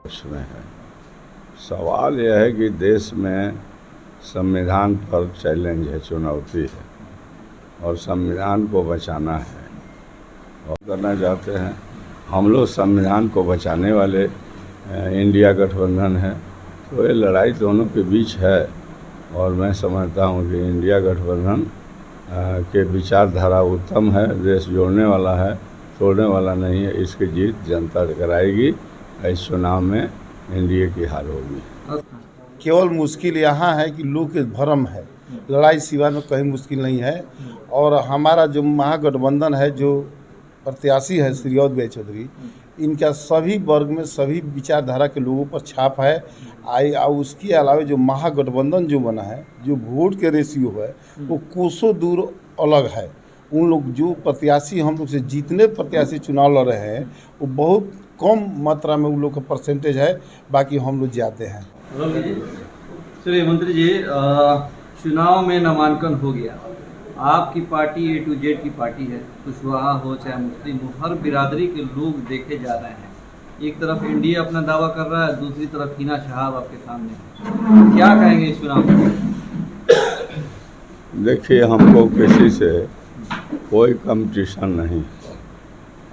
उसमें है। सवाल यह है कि देश में संविधान पर चैलेंज है, चुनौती है, और संविधान को बचाना है और करना चाहते हैं। हम लोग संविधान को बचाने वाले इंडिया गठबंधन है, तो ये लड़ाई दोनों के बीच है। और मैं समझता हूँ कि इंडिया गठबंधन के विचारधारा उत्तम है, देश जोड़ने वाला है, तोड़ने वाला नहीं है। इसकी जीत जनता कराएगी। इस चुनाव में एनडीए की हार होगी। केवल मुश्किल यहाँ है कि लोग के भ्रम है, लड़ाई सिवा में कहीं मुश्किल नहीं है। और हमारा जो महागठबंधन है, जो प्रत्याशी है श्री भाई चौधरी, इनका सभी वर्ग में सभी विचारधारा के लोगों पर छाप है। उसके अलावा जो महागठबंधन जो बना है, जो वोट के रेशियो है वो कोसों दूर अलग है। उन लोग जो प्रत्याशी हम लोग से जितने प्रत्याशी चुनाव लड़ रहे हैं वो बहुत कम मात्रा में उन लोग का परसेंटेज है, बाकी हम लोग ज़्यादा हैं। चलिए मंत्री जी, चुनाव में नामांकन हो गया। आपकी पार्टी A to Z की पार्टी है, कुशवाहा हो चाहे मुस्लिम हो, हर बिरादरी के लोग देखे जा रहे हैं। एक तरफ एनडीए अपना दावा कर रहा है, दूसरी तरफ हिना शहाब आपके सामने है। क्या कहेंगे इस चुनाव में? देखिए, हमको किसी से कोई कंपटीशन नहीं।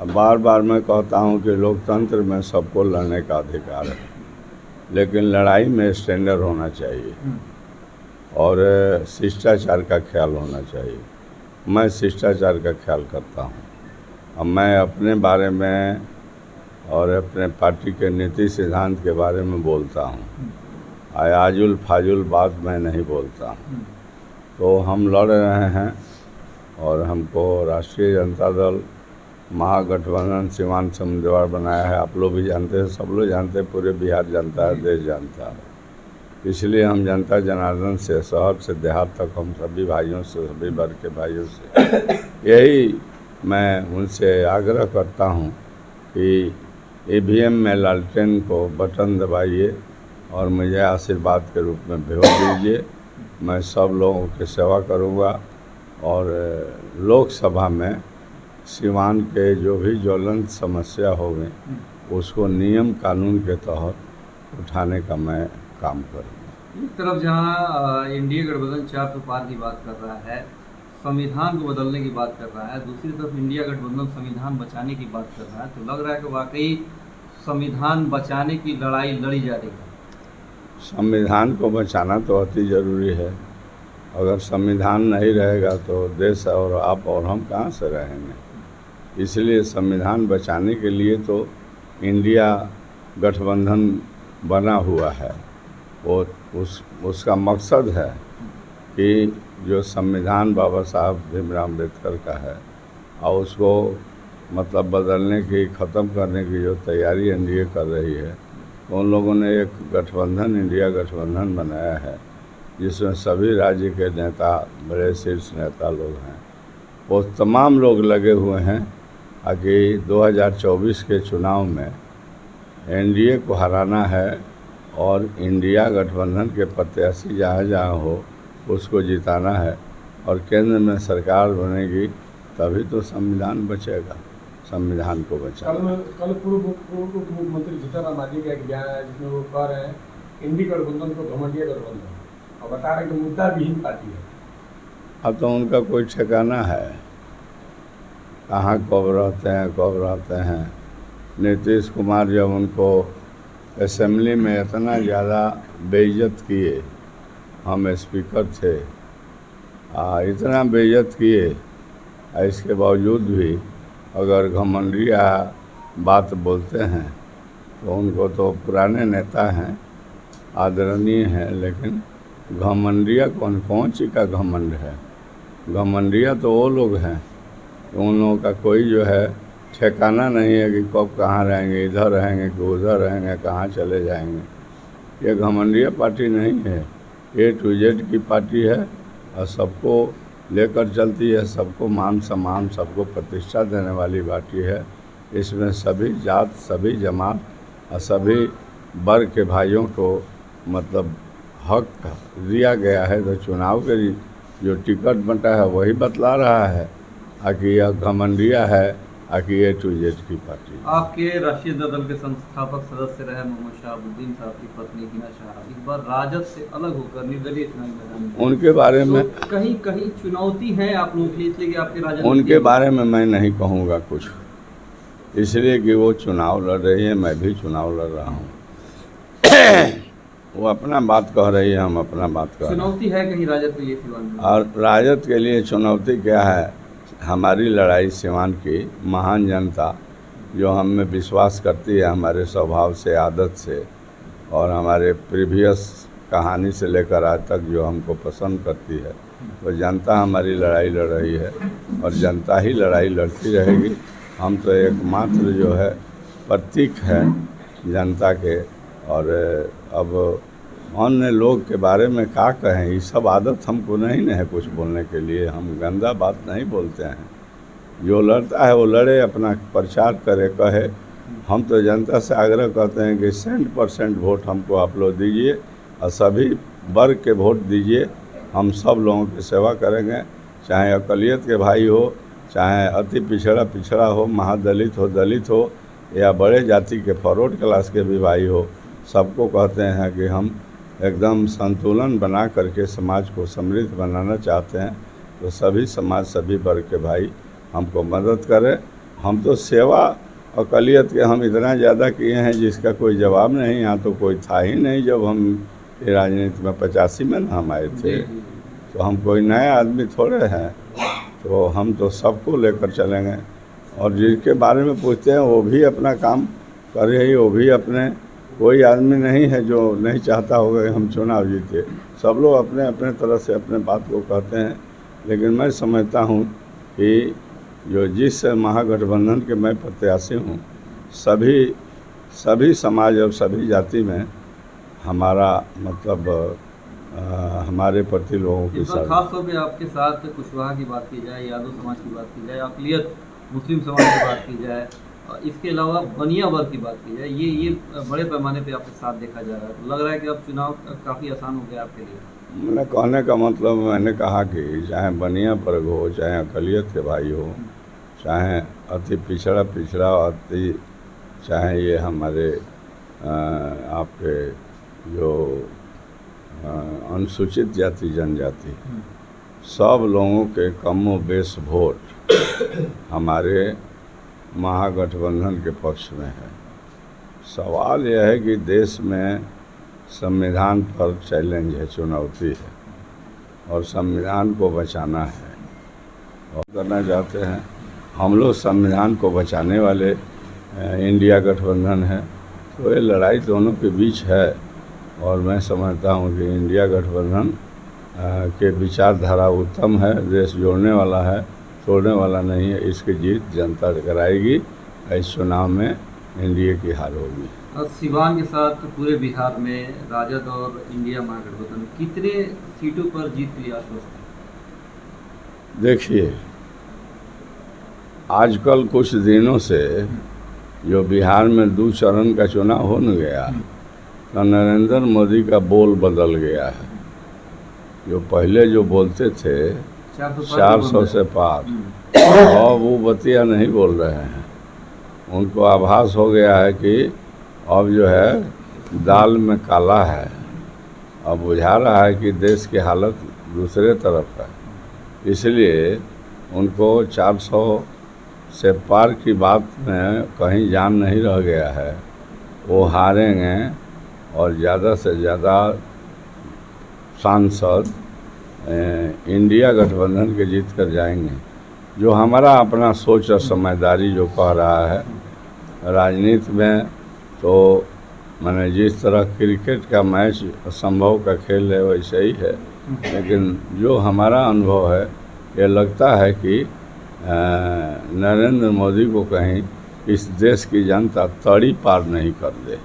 अब बार बार मैं कहता हूँ कि लोकतंत्र में सबको लड़ने का अधिकार है, लेकिन लड़ाई में स्टैंडर्ड होना चाहिए और शिष्टाचार का ख्याल होना चाहिए। मैं शिष्टाचार का ख्याल करता हूँ। अब मैं अपने बारे में और अपने पार्टी के नीति सिद्धांत के बारे में बोलता हूँ, आजुल फाजुल बात मैं नहीं बोलता हूँ। तो हम लड़ रहे हैं और हमको राष्ट्रीय जनता दल महागठबंधन सीमांत समझौता बनाया है। आप लोग भी जानते हैं, सब लोग जानते हैं, पूरे बिहार जानता है, देश जानता है। इसलिए हम जनता जनार्दन से शहर से देहात तक हम सभी भाइयों से, सभी वर्ग के भाइयों से यही मैं उनसे आग्रह करता हूं कि ईवीएम में लालटेन को बटन दबाइए और मुझे आशीर्वाद के रूप में भेज दीजिए। मैं सब लोगों की सेवा करूंगा और लोकसभा में सीमांत के जो भी ज्वलंत समस्या होंगे उसको नियम कानून के तहत उठाने का मैं काम करूँगा। एक तरफ जहां एनडीए गठबंधन 4 तो पार की बात कर रहा है, संविधान को बदलने की बात कर रहा है, दूसरी तरफ इंडिया गठबंधन संविधान बचाने की बात कर रहा है, तो लग रहा है कि वाकई संविधान बचाने की लड़ाई लड़ी जा रही है। संविधान को बचाना तो अति ज़रूरी है। अगर संविधान नहीं रहेगा तो देश और आप और हम कहाँ से रहेंगे। इसलिए संविधान बचाने के लिए तो इंडिया गठबंधन बना हुआ है। वो उसका मकसद है कि जो संविधान बाबा साहब भीमराव अम्बेडकर का है और उसको मतलब बदलने की, ख़त्म करने की जो तैयारी एनडीए कर रही है, तो उन लोगों ने एक गठबंधन, इंडिया गठबंधन बनाया है जिसमें सभी राज्य के नेता, बड़े शीर्ष नेता लोग हैं। वो तमाम लोग लगे हुए हैं कि 2024 के चुनाव में एनडीए को हराना है और इंडिया गठबंधन के प्रत्याशी जहाँ जहाँ हो उसको जिताना है और केंद्र में सरकार बनेगी, तभी तो संविधान बचेगा। संविधान को बचाना। कल पूर्व मुख्यमंत्री जीतन राम का एक बयान है जिसमें वो कह रहे हैं इंडिया गठबंधन को घमंडिया गठबंधन, और बता रहे हैं कि मुद्दा विहीन पार्टी है। अब तो उनका कोई ठिकाना है, कहाँ कब रहते हैं। नीतीश कुमार जब उनको असेंबली में इतना ज़्यादा बेइज्जत किए, हम स्पीकर थे, इतना बेइज्जत किए, इसके बावजूद भी अगर घमंडिया बात बोलते हैं तो उनको तो पुराने नेता हैं, आदरणीय हैं, लेकिन घमंडिया कौन सी का घमंड है। घमंडिया तो वो लोग हैं, उन लोगों का कोई जो है ठिकाना नहीं है कि कब कहाँ रहेंगे, इधर रहेंगे कि उधर रहेंगे, कहाँ चले जाएंगे। ये घमंडिया पार्टी नहीं है, A to Z की पार्टी है और सबको लेकर चलती है, सबको मान सम्मान, सबको प्रतिष्ठा देने वाली पार्टी है। इसमें सभी जात, सभी जमात और सभी वर्ग के भाइयों को मतलब हक दिया गया है। तो चुनाव के जो टिकट बंटा है वही बतला रहा है कि यह घमंडिया है बाकी A to Z की पार्टी। आपके राष्ट्रीय दल के संस्थापक सदस्य रहे मोहम्मद शहाबुद्दीन साहब की पत्नी हिना शाह इस बार राजद से अलग होकर निर्दलीय चुनावी मैदान में उनके बारे में तो कहीं कहीं चुनौती है आप लोगों के लिए, इसलिए कि आपके राजद उनके बारे में मैं नहीं कहूँगा कुछ, इसलिए कि वो चुनाव लड़ रही है, मैं भी चुनाव लड़ रहा हूँ। वो अपना बात कह रही है, हम अपना बात कह रहे हैं। चुनौती है कहीं राजद के लिए सिवान में? और राजद के लिए चुनौती क्या है? हमारी लड़ाई सिवान की महान जनता जो हम में विश्वास करती है, हमारे स्वभाव से, आदत से और हमारे प्रीवियस कहानी से लेकर आज तक जो हमको पसंद करती है, तो जनता हमारी लड़ाई लड़ रही है और जनता ही लड़ाई लड़ती रहेगी। हम तो एकमात्र जो है प्रतीक है जनता के। और अब अन्य लोग के बारे में क्या कहें, ये सब आदत हमको नहीं है कुछ बोलने के लिए, हम गंदा बात नहीं बोलते हैं। जो लड़ता है वो लड़े, अपना प्रचार करे, कहे। हम तो जनता से आग्रह करते हैं कि 100% वोट हमको आप लोग दीजिए और सभी वर्ग के वोट दीजिए। हम सब लोगों की सेवा करेंगे, चाहे अक़लियत के भाई हो, चाहे अति पिछड़ा हो, महादलित हो, दलित हो, या बड़े जाति के फॉरवर्ड क्लास के भी भाई हो। सबको कहते हैं कि हम एकदम संतुलन बना करके समाज को समृद्ध बनाना चाहते हैं, तो सभी समाज, सभी वर्ग के भाई हमको मदद करें। हम तो सेवा अक़लियत के हम इतना ज़्यादा किए हैं जिसका कोई जवाब नहीं। यहाँ तो कोई था ही नहीं जब हम ये राजनीति में 85 में ना हम आए थे, तो हम कोई नया आदमी थोड़े हैं। तो हम तो सबको लेकर चलेंगे और जिनके बारे में पूछते हैं वो भी अपना काम कर रही, वो भी अपने, कोई आदमी नहीं है जो नहीं चाहता होगा कि हम चुनाव जीते। सब लोग अपने अपने तरह से अपने बात को कहते हैं, लेकिन मैं समझता हूँ कि जो जिस महागठबंधन के मैं प्रत्याशी हूँ, सभी समाज और सभी जाति में हमारा मतलब हमारे प्रति लोगों की साथ, खास तौर पे आपके साथ कुशवाहा की बात की जाए, यादव समाज की बात की जाए, अक़लियत मुस्लिम समाज की बात की जाए, इसके अलावा बनिया वर्ग की बात की जाए, ये बड़े पैमाने पे आपके साथ देखा जा रहा है। तो लग रहा है कि अब चुनाव काफ़ी आसान हो गया आपके लिए। मैंने कहने का मतलब, मैंने कहा कि चाहे बनिया वर्ग हो, चाहे अक़लियत के भाई हो, चाहे अति पिछड़ा अति, चाहे ये हमारे आपके जो अनुसूचित जाति जनजाति, सब लोगों के कमो बेश वोट हमारे महागठबंधन के पक्ष में है। सवाल यह है कि देश में संविधान पर चैलेंज है, चुनौती है, और संविधान को बचाना है और करना चाहते हैं। हम लोग संविधान को बचाने वाले इंडिया गठबंधन है, तो ये लड़ाई दोनों के बीच है। और मैं समझता हूँ कि इंडिया गठबंधन के विचारधारा उत्तम है, देश जोड़ने वाला है, तोड़ने वाला नहीं है। इसकी जीत जनता कराएगी। इस चुनाव में एनडीए की हार होगी। और सिवान के साथ पूरे बिहार में राजद और इंडिया महागठबंधन कितने सीटों पर जीत के लिए आश्वस्त है? देखिए, आजकल कुछ दिनों से जो बिहार में 2 चरण का चुनाव हो न गया, तो नरेंद्र मोदी का बोल बदल गया है। जो पहले जो बोलते थे 400 से पार, अब वो बतिया नहीं बोल रहे हैं। उनको आभास हो गया है कि अब जो है दाल में काला है। अब बुझा रहा है कि देश की हालत दूसरे तरफ है, इसलिए उनको 400 से पार की बात में कहीं जान नहीं रह गया है। वो हारेंगे और ज़्यादा से ज़्यादा सांसद इंडिया गठबंधन के जीत कर जाएंगे। जो हमारा अपना सोच और समझदारी जो कह रहा है राजनीति में, तो मैंने जिस तरह क्रिकेट का मैच असंभव का खेल है वैसे ही है, लेकिन जो हमारा अनुभव है ये लगता है कि नरेंद्र मोदी को कहीं इस देश की जनता तड़ी पार नहीं कर दे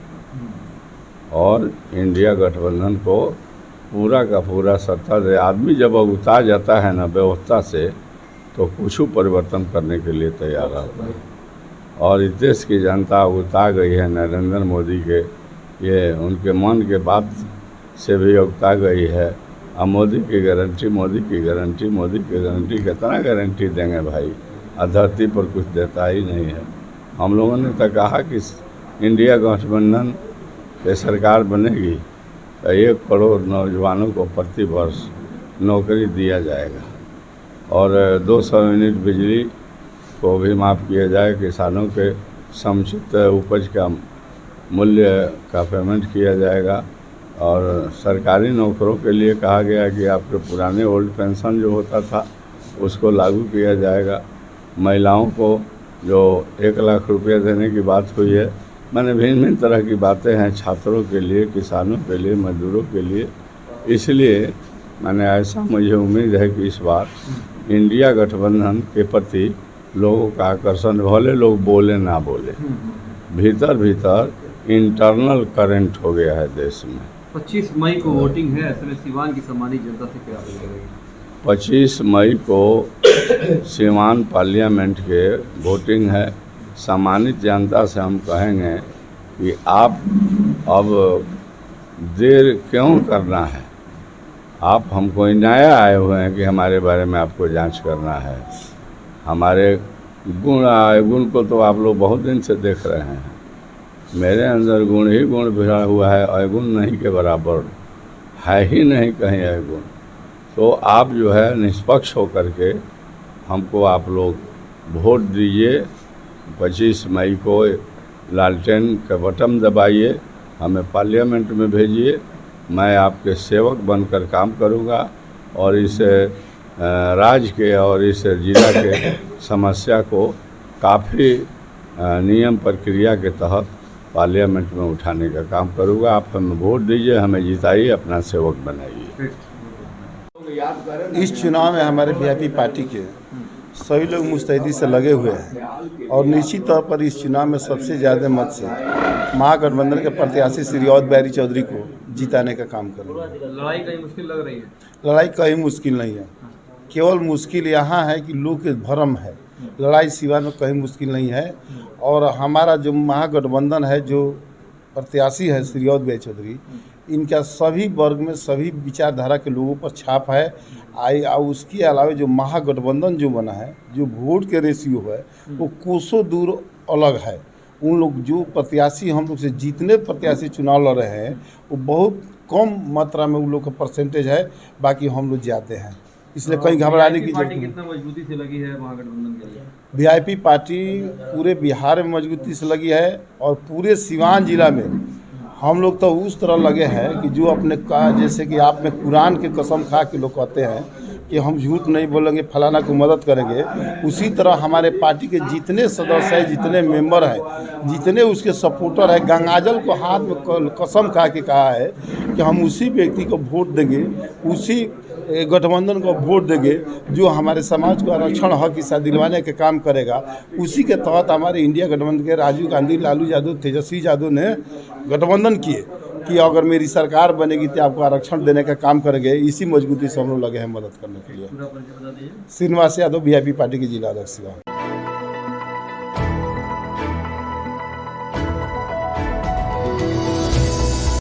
और इंडिया गठबंधन को पूरा का पूरा सत्ता दे। आदमी जब उता जाता है ना व्यवस्था से, तो कुछ परिवर्तन करने के लिए तैयार रहता है। और इस देश की जनता उता गई है नरेंद्र मोदी के, ये उनके मन के बात से भी उता गई है। अब मोदी की गारंटी, मोदी की गारंटी, मोदी की गारंटी, कितना गारंटी देंगे भाई? धरती पर कुछ देता ही नहीं है। हम लोगों ने तो कहा कि इंडिया गठबंधन पे सरकार बनेगी तो 1 करोड़ नौजवानों को प्रति वर्ष नौकरी दिया जाएगा और 200 यूनिट बिजली को भी माफ़ किया जाए। किसानों के समुचित उपज का मूल्य का पेमेंट किया जाएगा और सरकारी नौकरों के लिए कहा गया कि आपके पुराने ओल्ड पेंशन जो होता था उसको लागू किया जाएगा। महिलाओं को जो 1 लाख रुपये देने की बात हुई है, मैंने भिन्न भिन्न तरह की बातें हैं छात्रों के लिए, किसानों के लिए, मजदूरों के लिए। इसलिए मैंने ऐसा मुझे उम्मीद है कि इस बार इंडिया गठबंधन के प्रति लोगों का आकर्षण, भले लोग बोले ना बोले, भीतर भीतर इंटरनल करंट हो गया है देश में। 25 मई को वोटिंग है, ऐसे में सीवान की सम्मानित जनता से क्या अपील करेंगे? 25 मई को सीवान पार्लियामेंट के वोटिंग है। सम्मानित जनता से हम कहेंगे कि आप अब देर क्यों करना है। आप हमको नया आए हुए हैं कि हमारे बारे में आपको जांच करना है। हमारे गुण को तो आप लोग बहुत दिन से देख रहे हैं। मेरे अंदर गुण ही गुण भरा हुआ है, अवगुण नहीं के बराबर है ही नहीं कहीं अवगुण। तो आप जो है निष्पक्ष होकर के हमको आप लोग वोट दीजिए। 25 मई को लालटेन का बटन दबाइए, हमें पार्लियामेंट में भेजिए। मैं आपके सेवक बनकर काम करूंगा और इस राज्य के और इस जिला के समस्या को काफ़ी नियम प्रक्रिया के तहत पार्लियामेंट में उठाने का काम करूंगा। आप हमें वोट दीजिए, हमें जिताइए, अपना सेवक बनाइए। इस चुनाव में हमारे वीआईपी पार्टी के सभी लोग मुस्तैदी से लगे हुए हैं और निश्चित तौर पर इस चुनाव में सबसे ज़्यादा मत से महागठबंधन के प्रत्याशी श्री औद बिहारी चौधरी को जिताने का काम करेंगे। लड़ाई कहीं मुश्किल लग रही है? लड़ाई कहीं मुश्किल नहीं है, केवल मुश्किल यहाँ है कि लोग के भ्रम है। लड़ाई सिवा में कहीं मुश्किल नहीं है और हमारा जो महागठबंधन है, जो प्रत्याशी है श्री औद बिहारी चौधरी, इनका सभी वर्ग में, सभी विचारधारा के लोगों पर छाप है। उसके अलावा जो महागठबंधन जो बना है, जो वोट के रेशियो है वो कोसों दूर अलग है। उन लोग जो प्रत्याशी हम लोग से जितने प्रत्याशी चुनाव लड़ रहे हैं वो बहुत कम मात्रा में उन लोग का परसेंटेज है, बाकी हम लोग जाते हैं। इसलिए कहीं घबराने की जरूरत नहीं। कितना मजबूती से लगी है महागठबंधन के लिए? वीआईपी पार्टी पूरे बिहार में मजबूती से लगी है और पूरे सीवान जिला में हम लोग तो उस तरह लगे हैं कि जो अपने का, जैसे कि आप में कुरान के कसम खा के लोग कहते हैं कि हम झूठ नहीं बोलेंगे, फलाना को मदद करेंगे, उसी तरह हमारे पार्टी के जितने सदस्य हैं, जितने मेंबर हैं, जितने उसके सपोर्टर हैं, गंगाजल को हाथ में कसम खा के कहा है कि हम उसी व्यक्ति को वोट देंगे, उसी गठबंधन को वोट देंगे जो हमारे समाज को आरक्षण हक हिस्सा दिलवाने के काम करेगा। उसी के तहत हमारे इंडिया गठबंधन के राजीव गांधी, लालू यादव, तेजस्वी यादव ने गठबंधन किए कि अगर मेरी सरकार बनेगी तो आपको आरक्षण देने का काम करेंगे। इसी मजबूती से हम लोग लगे हैं मदद करने के लिए। पूरा परिचय बता दीजिए। श्रीनिवास यादव, वीआईपी पार्टी के जिला अध्यक्ष।